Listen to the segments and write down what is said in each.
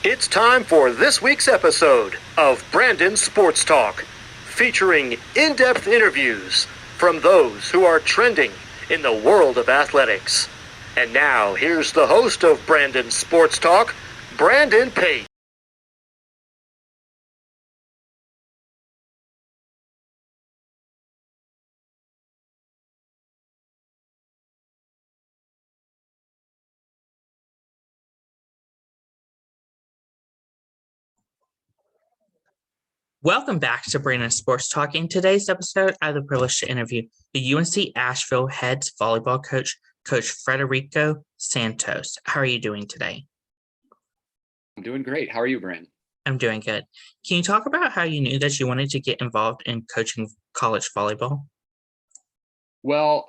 It's time for this week's episode of Brandon Sports Talk, featuring in-depth interviews from those who are trending in the world of athletics. And now, here's the host of Brandon Sports Talk, Brandon Pate. Welcome back to Brandon Sports Talk. In today's episode, I have the privilege to interview the UNC Asheville head volleyball coach, Coach Frederico Santos. How are you doing today? I'm doing great. How are you, Brandon? I'm doing good. Can you talk about how you knew that you wanted to get involved in coaching college volleyball? Well,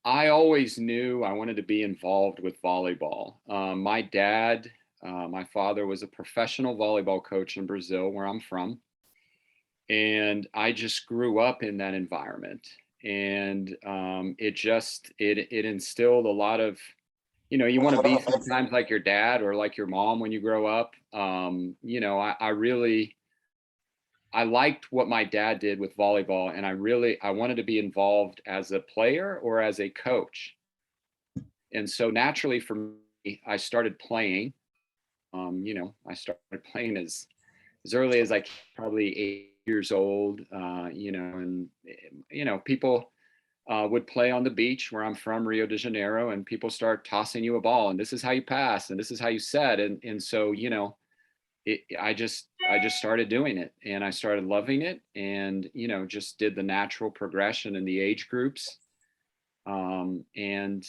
I always knew I wanted to be involved with volleyball. My dad, my father was a professional volleyball coach in Brazil, where I'm from. And I just grew up in that environment. And it instilled a lot of, you want to be sometimes like your dad or like your mom when you grow up. I liked what my dad did with volleyball, and I wanted to be involved as a player or as a coach. And so naturally for me, I started playing. I started playing as early as probably 8 years old. People would play on the beach where I'm from, Rio de Janeiro, and people start tossing you a ball, and this is how you pass, and this is how you set, and so I just started doing it, and I started loving it, and just did the natural progression in the age groups, and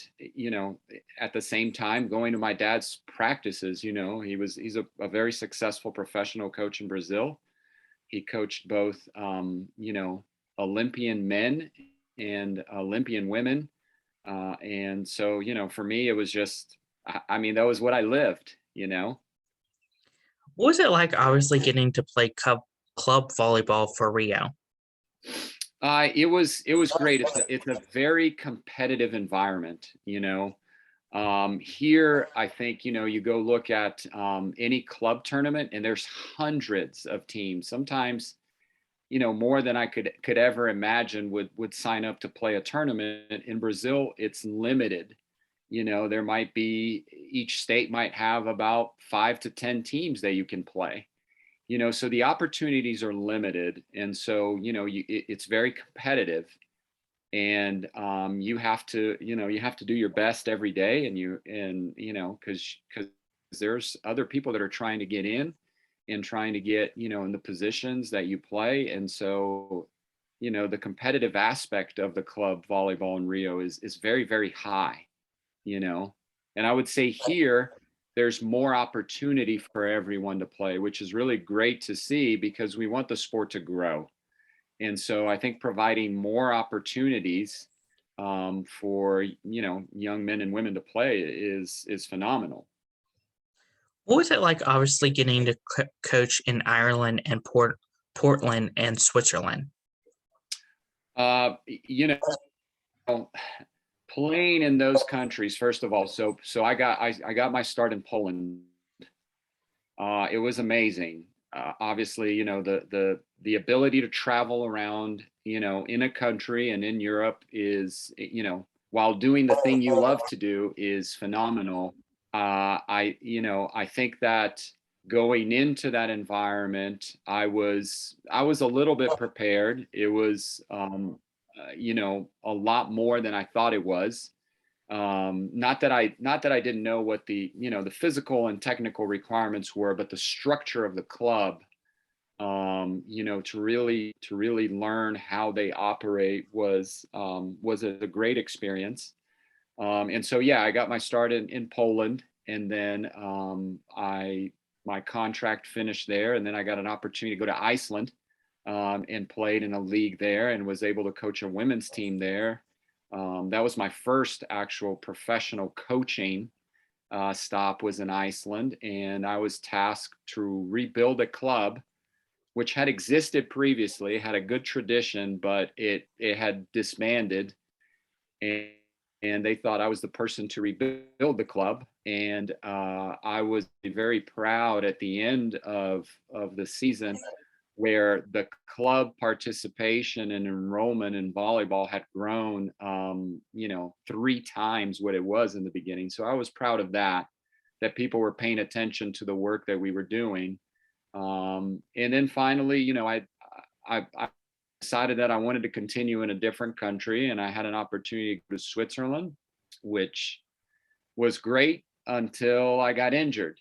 at the same time going to my dad's practices. He's a very successful professional coach in Brazil. He coached both Olympian men and Olympian women, and so for me it was just, that was what I lived. What was it like, obviously, getting to play club volleyball for Rio? It was great. It's a very competitive environment. Here, I think you go look at any club tournament, and there's hundreds of teams. Sometimes, more than I could ever imagine would sign up to play a tournament. In Brazil, it's limited. There might be, each state might have about 5 to 10 teams that you can play. So the opportunities are limited, and so it's very competitive, and you have to do your best every day, because there's other people that are trying to get in and trying to get in the positions that you play, and so the competitive aspect of the club volleyball in Rio is very, very high. And I would say here there's more opportunity for everyone to play, which is really great to see, because we want the sport to grow. And so I think providing more opportunities for young men and women to play is phenomenal. What was it like, obviously, getting to coach in Ireland and Portland and Switzerland? Uh, you know, Playing in those countries, first of all, so I got my start in Poland. It was amazing. Obviously, the ability to travel around, in a country and in Europe is, while doing the thing you love to do, is phenomenal. I think that going into that environment, I was a little bit prepared. It was, a lot more than I thought it was. Not that I didn't know what the physical and technical requirements were, but the structure of the club, to really learn how they operate was a great experience. And so yeah, I got my start in Poland, and then my contract finished there, and then I got an opportunity to go to Iceland, and played in a league there, and was able to coach a women's team there. That was my first actual professional coaching stop, was in Iceland, and I was tasked to rebuild a club which had existed previously, had a good tradition, but it had disbanded, and and they thought I was the person to rebuild the club. And I was very proud at the end of the season, where the club participation and enrollment in volleyball had grown, 3 times what it was in the beginning. So I was proud of that people were paying attention to the work that we were doing. And then finally, I decided that I wanted to continue in a different country, and I had an opportunity to go to Switzerland, which was great until I got injured.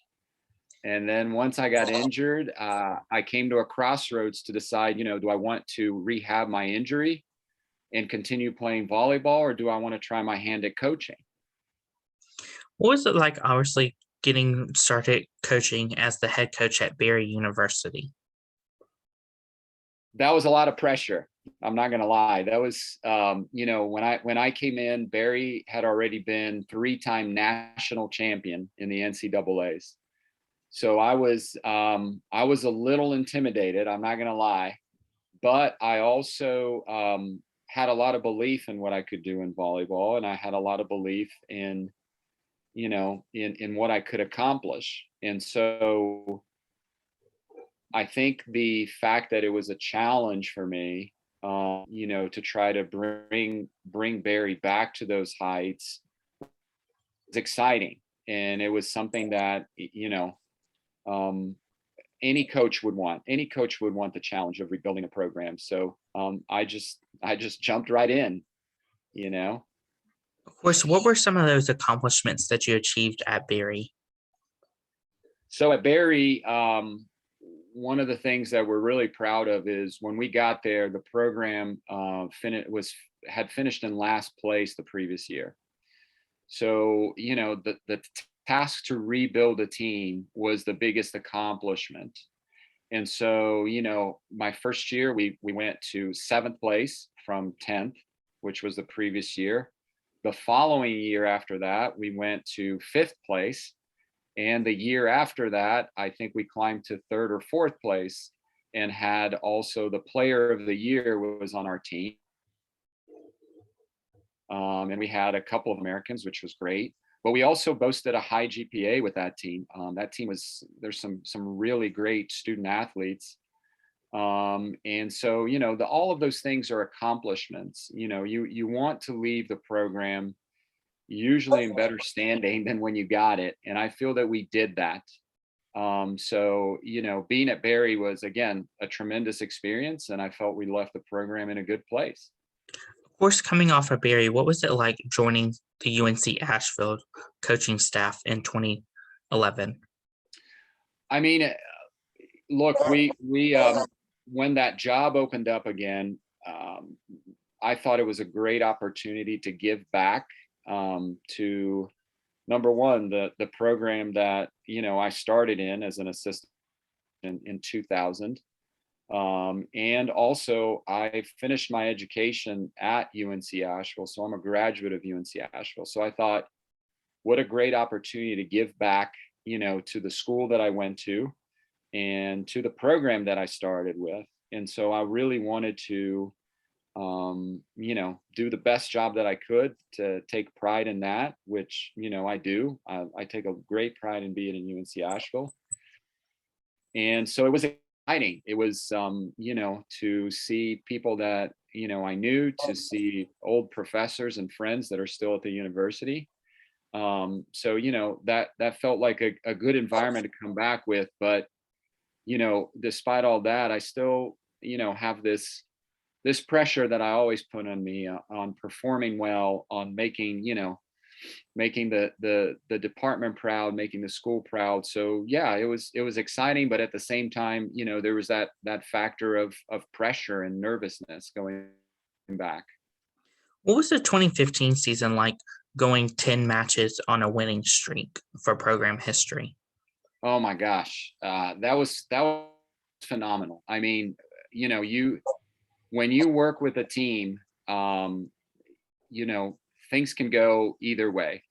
And then once I got injured, I came to a crossroads to decide, do I want to rehab my injury and continue playing volleyball, or do I want to try my hand at coaching? What was it like, obviously, getting started coaching as the head coach at Barry University? That was a lot of pressure. I'm not going to lie. That was, when I came in, Barry had already been 3-time national champion in the NCAAs. So I was a little intimidated. I'm not going to lie, but I also had a lot of belief in what I could do in volleyball, and I had a lot of belief in, in what I could accomplish. And so I think the fact that it was a challenge for me, to try to bring Barry back to those heights, was exciting, and it was something that any coach would want. Any coach would want the challenge of rebuilding a program. So I just jumped right in. Of course, what were some of those accomplishments that you achieved at Barry? So at Barry, one of the things that we're really proud of is when we got there, the program had finished in last place the previous year. So, the task to rebuild a team was the biggest accomplishment. And so, my first year, we went to 7th place from 10th, which was the previous year. The following year after that, we went to 5th place. And the year after that, I think we climbed to 3rd or 4th place, and had also the player of the year was on our team. And we had a couple of Americans, which was great. But we also boasted a high GPA with that team. That team there's some really great student athletes. And so, all of those things are accomplishments. You want to leave the program usually in better standing than when you got it. And I feel that we did that. So, being at Barry was, again, a tremendous experience, and I felt we left the program in a good place. Of course, coming off of Barry, what was it like joining the UNC Ashville coaching staff in 2011? I mean, look, we when that job opened up again, I thought it was a great opportunity to give back to, number one, the program that I started in as an assistant in 2000. And also I finished my education at UNC Asheville. So I'm a graduate of UNC Asheville. So I thought, what a great opportunity to give back, to the school that I went to and to the program that I started with. And so I really wanted to, do the best job that I could to take pride in that, which, I do. I take a great pride in being in UNC Asheville. And so it was exciting. It was, to see people that, I knew, to see old professors and friends that are still at the university. So, that felt like a good environment to come back with. But, despite all that, I still, have this pressure that I always put on me on performing well, on making the department proud, making the school proud. So yeah, it was exciting, but at the same time, there was that factor of pressure and nervousness going back. What was the 2015 season like, going 10 matches on a winning streak for program history? Oh my gosh, that was phenomenal. I mean, when you work with a team, things can go either way,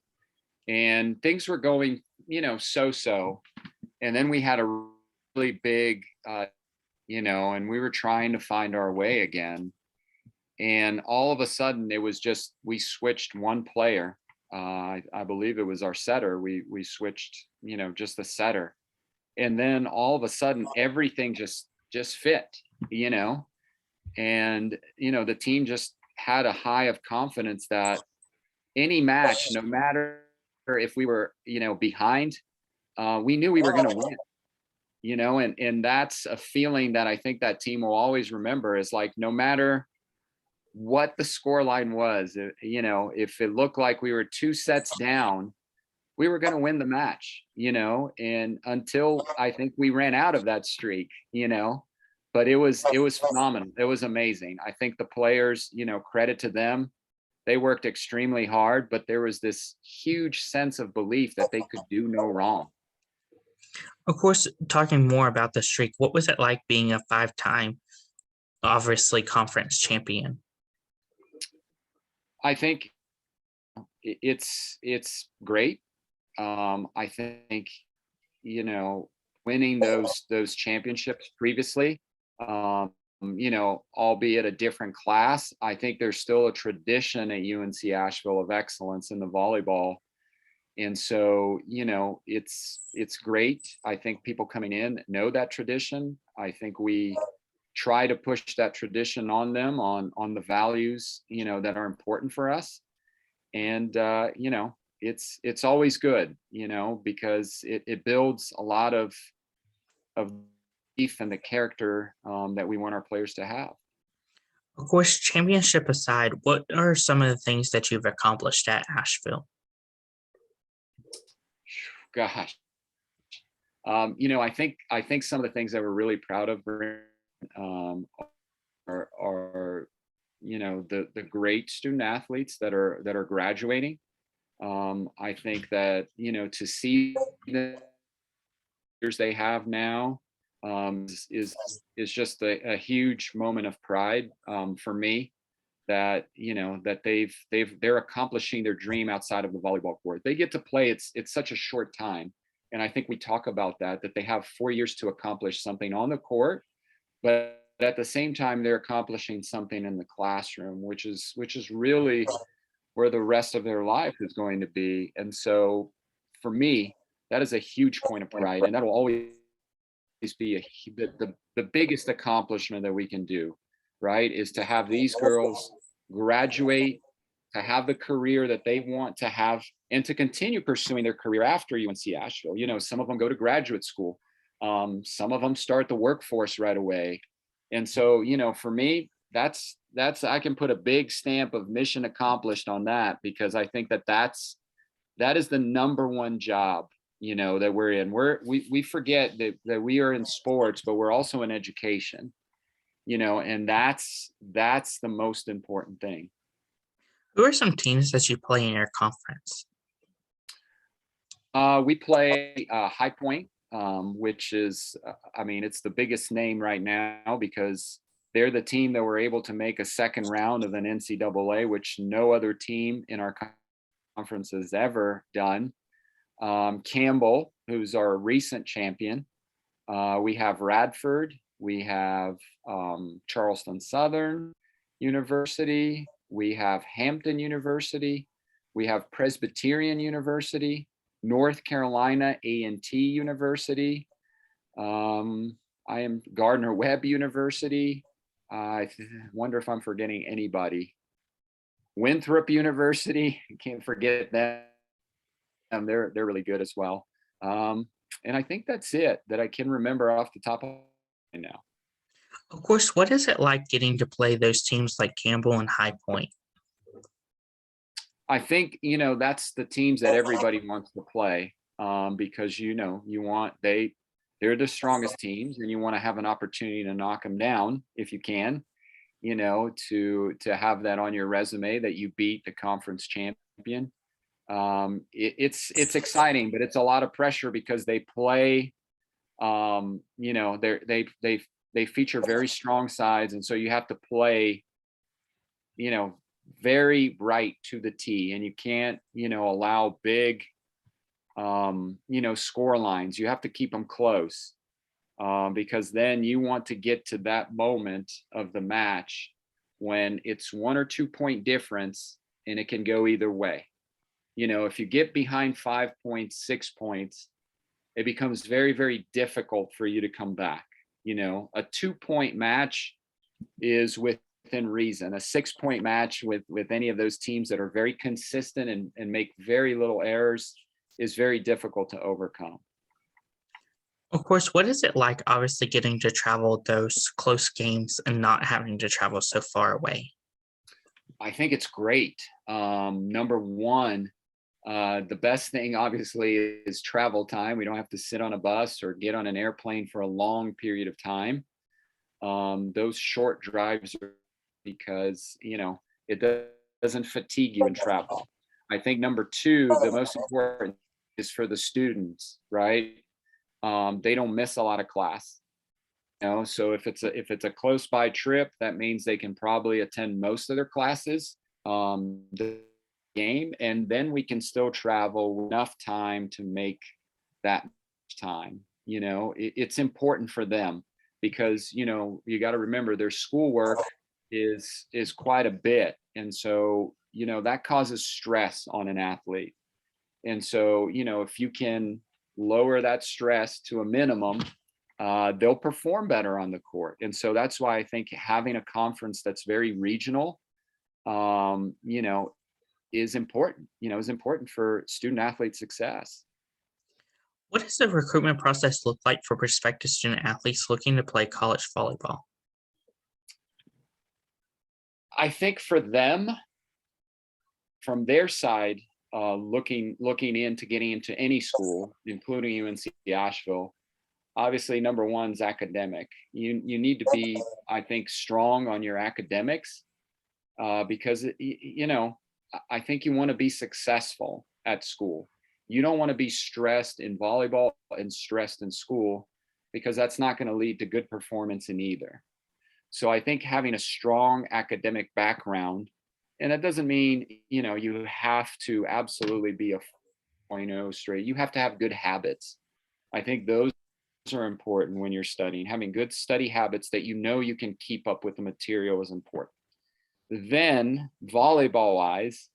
and things were going, so. And then we had a really big, and we were trying to find our way again. And all of a sudden it was just, we switched one player. I believe it was our setter. We switched, just the setter. And then all of a sudden everything just fit, and, the team just had a high of confidence that any match, no matter if we were, behind, we knew we were going to win, and that's a feeling that I think that team will always remember, is like, no matter what the score line was, if it looked like we were 2 sets down, we were going to win the match, and until I think we ran out of that streak, but it was phenomenal. It was amazing. I think the players, credit to them. They worked extremely hard, but there was this huge sense of belief that they could do no wrong. Of course, talking more about the streak, what was it like being a 5-time, obviously, conference champion? I think it's great. I think, winning those championships previously, albeit a different class, I think there's still a tradition at UNC Asheville of excellence in the volleyball. And so, it's great. I think people coming in know that tradition. I think we try to push that tradition on them, on the values, that are important for us. And, it's always good, because it builds a lot of belief and the character that we want our players to have. Of course, championship aside, what are some of the things that you've accomplished at Asheville? Gosh, I think some of the things that we're really proud of, are the great student athletes that are graduating. I think that, to see the years they have now, is just a huge moment of pride, for me, that, that they're accomplishing their dream outside of the volleyball court. They get to play. It's such a short time. And I think we talk about that they have 4 years to accomplish something on the court, but at the same time, they're accomplishing something in the classroom, which is really where the rest of their life is going to be. And so for me, that is a huge point of pride, and that'll always be the biggest accomplishment that we can do, right? Is to have these girls graduate, to have the career that they want to have, and to continue pursuing their career after UNC Asheville. Some of them go to graduate school. Some of them start the workforce right away. And so, for me, that's I can put a big stamp of mission accomplished on that, because I think that is the number one job, that we're in. We forget that we are in sports, but we're also in education, and that's the most important thing. Who are some teams that you play in your conference? We play High Point, which is, it's the biggest name right now, because they're the team that were able to make a second round of an NCAA, which no other team in our conference has ever done. Campbell, who's our recent champion. We have Radford. We have Charleston Southern University. We have Hampton University. We have Presbyterian University, North Carolina A&T University. I am Gardner-Webb University. I wonder if I'm forgetting anybody. Winthrop University, can't forget them. They're really good as well. And I think that's it that I can remember off the top of my head now. Of course, what is it like getting to play those teams like Campbell and High Point? I think, that's the teams that everybody wants to play, because, they're the strongest teams, and you want to have an opportunity to knock them down if you can, to have that on your resume that you beat the conference champion. It's exciting, but it's a lot of pressure, because they play, they feature very strong sides, and so you have to play, very right to the tee, and you can't, allow big, score lines. You have to keep them close, because then you want to get to that moment of the match when it's 1 or 2 point difference and it can go either way. If you get behind 5 points, 6 points, it becomes very, very difficult for you to come back. A 2 point match is within reason. A 6 point match with any of those teams that are very consistent and make very little errors is very difficult to overcome. Of course, what is it like obviously getting to travel those close games and not having to travel so far away? I think it's great. Number one, the best thing obviously is travel time. We don't have to sit on a bus or get on an airplane for a long period of time. Those short drives are because, it doesn't fatigue you in travel. I think number two, the most important is for the students, right? They don't miss a lot of class. So if it's a close by trip, that means they can probably attend most of their classes. The game, and then we can still travel enough time to make that time. It's important for them because you got to remember their schoolwork is quite a bit, and so that causes stress on an athlete. And so if you can lower that stress to a minimum, they'll perform better on the court. And so that's why I think having a conference that's very regional, is important for student athlete success. What does the recruitment process look like for prospective student athletes looking to play college volleyball? I think for them, from their side, looking into getting into any school, including UNC Ashville, obviously number one is academic. You need to be, I think, strong on your academics, because I think you want to be successful at school. You don't want to be stressed in volleyball and stressed in school, because that's not going to lead to good performance in either. So I think having a strong academic background, and that doesn't mean, you have to absolutely be a 4.0 straight. You have to have good habits. I think those are important when you're studying. Having good study habits that you can keep up with the material is important. Then volleyball wise,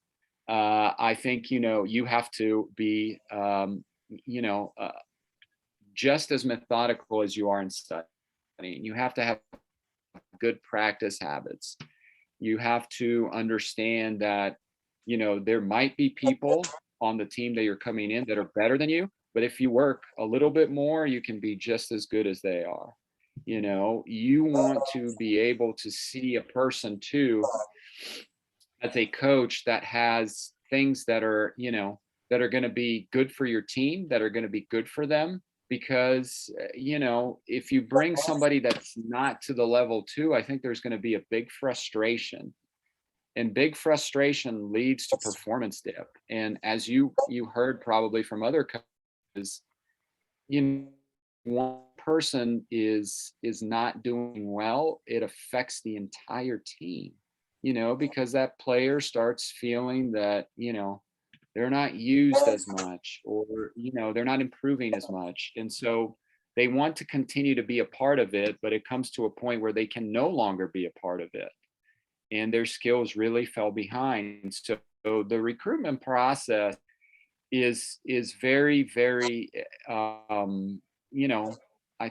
I think, you have to be, just as methodical as you are in studying. You have to have good practice habits. You have to understand that, there might be people on the team that you're coming in that are better than you, but if you work a little bit more, you can be just as good as they are. You want to be able to see a person too, as a coach, that has things that are, that are going to be good for your team, that are going to be good for them. Because, if you bring somebody that's not to the level too, I think there's going to be a big frustration. And big frustration leads to performance dip. And as you heard probably from other coaches, one person is not doing well, it affects the entire team, because that player starts feeling that, they're not used as much, or, they're not improving as much. And so they want to continue to be a part of it, but it comes to a point where they can no longer be a part of it. And their skills really fell behind. So the recruitment process is very, very, I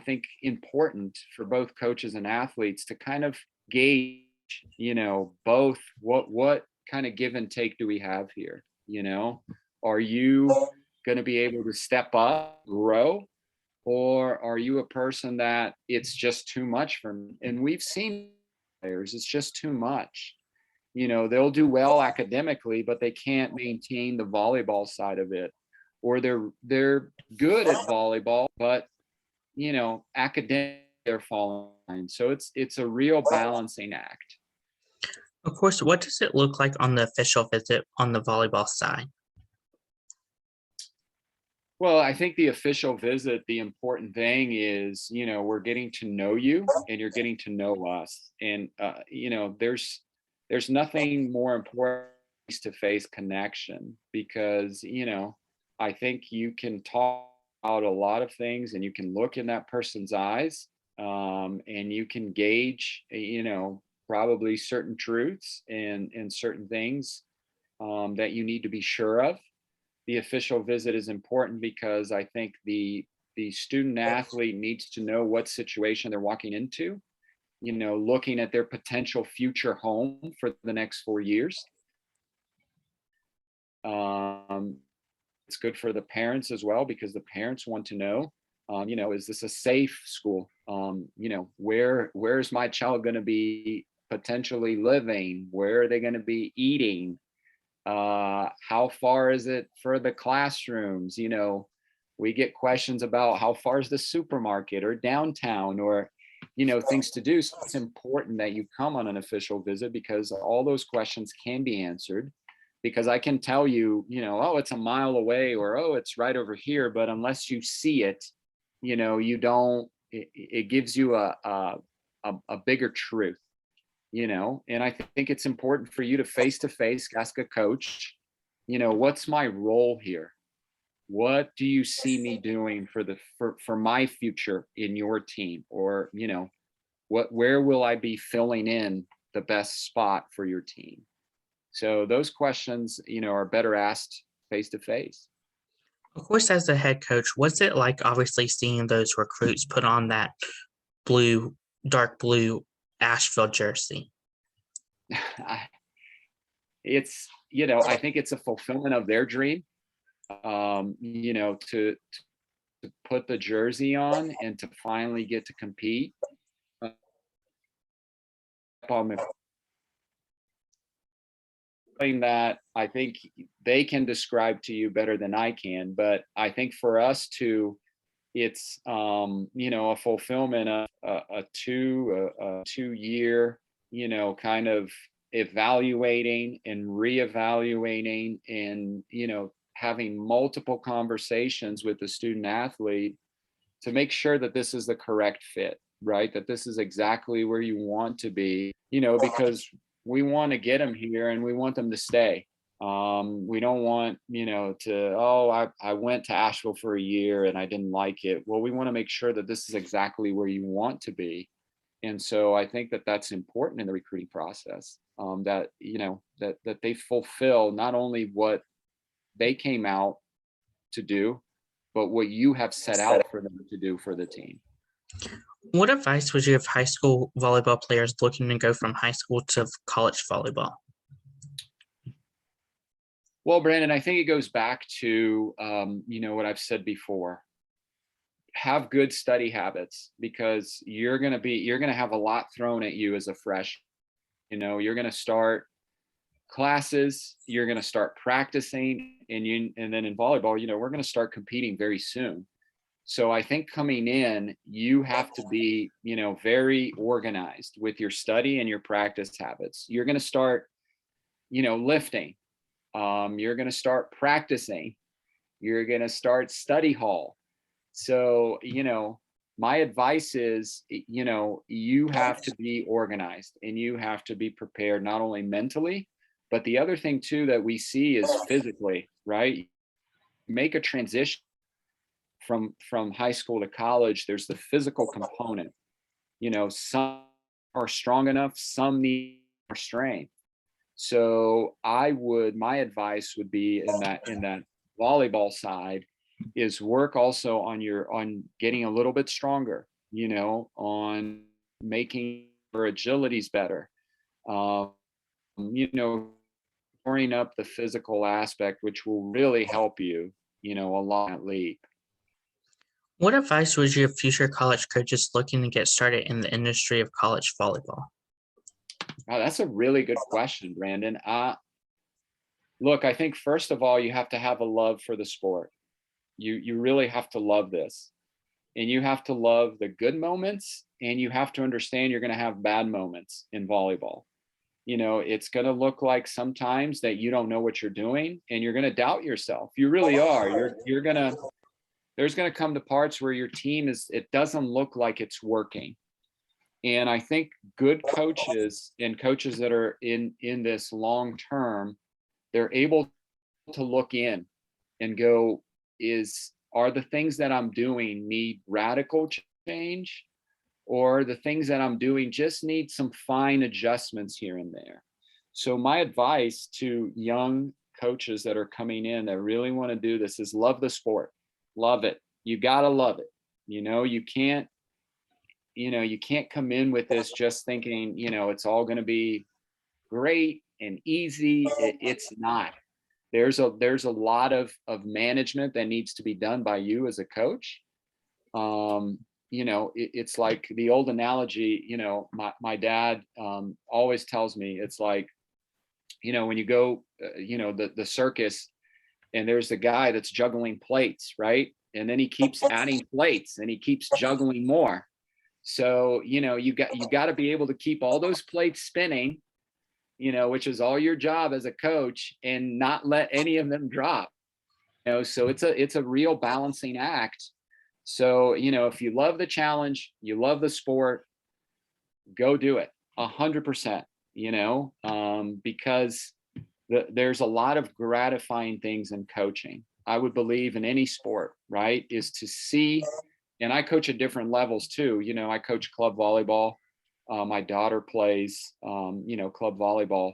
think important for both coaches and athletes to kind of gauge, both what kind of give and take do we have here? Are you going to be able to step up, grow, or are you a person that it's just too much for me? And we've seen players, it's just too much. They'll do well academically, but they can't maintain the volleyball side of it, or they're good at volleyball, but academic, they're falling behind. So it's a real balancing act. Of course, what does it look like on the official visit on the volleyball side? Well, I think the official visit, the important thing is, we're getting to know you and you're getting to know us. And, there's nothing more important than face-to-face connection, because, I think you can talk about a lot of things and you can look in that person's eyes, and you can gauge, probably certain truths and certain things that you need to be sure of. The official visit is important because I think the student athlete needs to know what situation they're walking into, looking at their potential future home for the next 4 years. It's good for the parents as well, because the parents want to know, is this a safe school? Where's my child going to be potentially living? Where are they going to be eating? How far is it for the classrooms? We get questions about how far is the supermarket or downtown, or things to do. So it's important that you come on an official visit, because all those questions can be answered. Because I can tell you, oh, it's a mile away, or oh, it's right over here, but unless you see it, you don't. It gives you a bigger truth, and I think it's important for you to face ask a coach, what's my role here? What do you see me doing for my future in your team? Or, where will I be filling in the best spot for your team? So those questions, are better asked face to face. Of course, as the head coach, what's it like obviously seeing those recruits put on that dark blue Asheville jersey? It's, I think it's a fulfillment of their dream, to put the jersey on and to finally get to compete. That I think they can describe to you better than I can, but I think for us to, it's a fulfillment of a 2 year, kind of evaluating and reevaluating and having multiple conversations with the student athlete to make sure that this is the correct fit, right? That this is exactly where you want to be, because we want to get them here and we want them to stay. We don't want, I went to Asheville for a year and I didn't like it. Well, we want to make sure that this is exactly where you want to be. And so I think that that's important in the recruiting process, that they fulfill not only what they came out to do, but what you have set out for them to do for the team. What advice would you give high school volleyball players looking to go from high school to college volleyball? Well, Brandon, I think it goes back to, what I've said before. Have good study habits, because you're going to have a lot thrown at you as a freshman. You're going to start classes, you're going to start practicing, and then in volleyball, we're going to start competing very soon. So I think coming in, you have to be, very organized with your study and your practice habits. You're going to start, lifting. You're going to start practicing. You're going to start study hall. So, my advice is, you have to be organized and you have to be prepared, not only mentally, but the other thing too that we see is physically, right? Make a transition from high school to college. There's the physical component. Some are strong enough, some need more strength. So my advice would be in that volleyball side is work also on getting a little bit stronger, on making your agilities better, pouring up the physical aspect, which will really help you, along that leap. What advice would you give future college coaches looking to get started in the industry of college volleyball? Wow, that's a really good question, Brandon. Look, I think first of all, you have to have a love for the sport. You really have to love this, and you have to love the good moments, and you have to understand you're going to have bad moments in volleyball. It's going to look like sometimes that you don't know what you're doing, and you're going to doubt yourself. You really are. There's going to come to parts where your team it doesn't look like it's working. And I think good coaches and coaches that are in this long term, they're able to look in and go, are the things that I'm doing need radical change, or the things that I'm doing just need some fine adjustments here and there. So my advice to young coaches that are coming in that really want to do this is love the sport. Love it. You got to love it. You can't come in with this just thinking, it's all going to be great and easy. It's not. There's a lot of management that needs to be done by you as a coach. It's like the old analogy, my dad always tells me, it's like, when you go, the circus, and there's the guy that's juggling plates, right? And then he keeps adding plates and he keeps juggling more. So, you got to be able to keep all those plates spinning, which is all your job as a coach, and not let any of them drop. So it's a real balancing act. So, if you love the challenge, you love the sport, go do it 100%, because there's a lot of gratifying things in coaching. I would believe in any sport, right, is to see, and I coach at different levels too. I coach club volleyball. My daughter plays, club volleyball.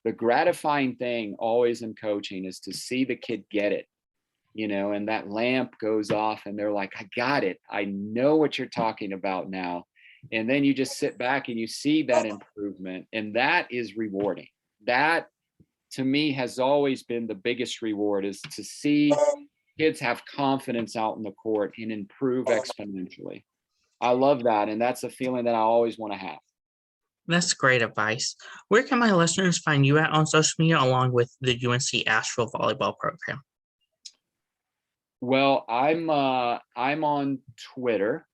The gratifying thing always in coaching is to see the kid get it, and that lamp goes off and they're like, I got it. I know what you're talking about now. And then you just sit back and you see that improvement, and that is rewarding. That, to me, has always been the biggest reward, is to see kids have confidence out in the court and improve exponentially. I love that. And that's a feeling that I always want to have. That's great advice. Where can my listeners find you at on social media, along with the UNC Asheville volleyball program? Well, I'm on Twitter,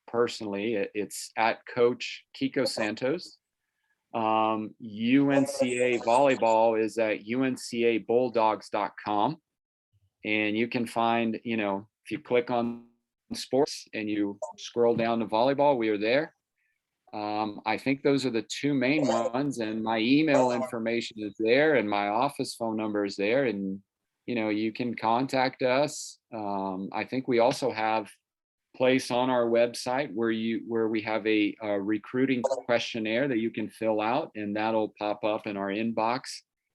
personally. It's at Coach Kiko Santos. UNCA volleyball is at uncabulldogs.com. And you can find, if you click on sports and you scroll down to volleyball, we are there. I think those are the two main ones, and my email information is there and my office phone number is there, and you can contact us. I think we also have place on our website where we have a recruiting questionnaire that you can fill out, and that'll pop up in our inbox,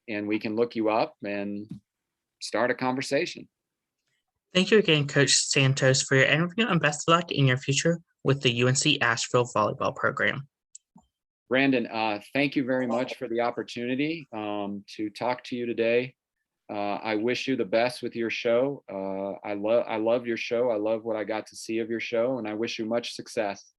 and we can look you up and start a conversation. Thank you again, Coach Santos, for your interview, and best of luck in your future with the UNC Asheville volleyball program. Brandon, thank you very much for the opportunity to talk to you today. I wish you the best with your show. I love your show. I love what I got to see of your show, and I wish you much success.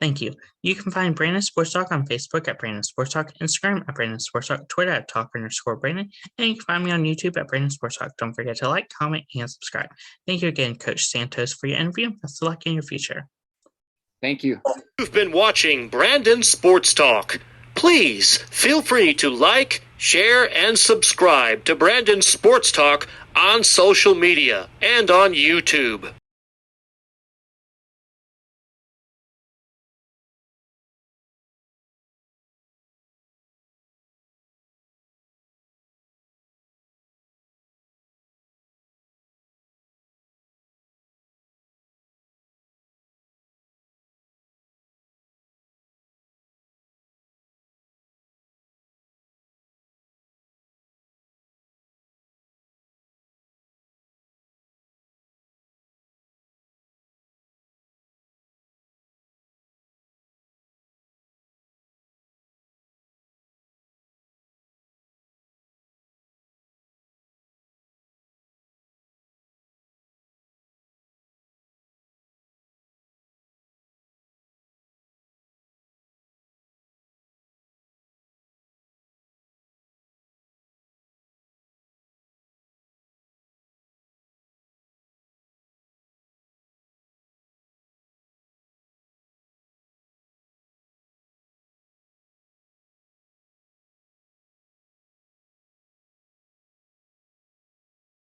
Thank you. You can find Brandon Sports Talk on Facebook at Brandon Sports Talk, Instagram at Brandon Sports Talk, Twitter at Talk_Brandon, and you can find me on YouTube at Brandon Sports Talk. Don't forget to like, comment, and subscribe. Thank you again, Coach Santos, for your interview. Best of luck in your future. Thank you. You've been watching Brandon Sports Talk. Please feel free to like, share, and subscribe to Brandon Sports Talk on social media and on YouTube.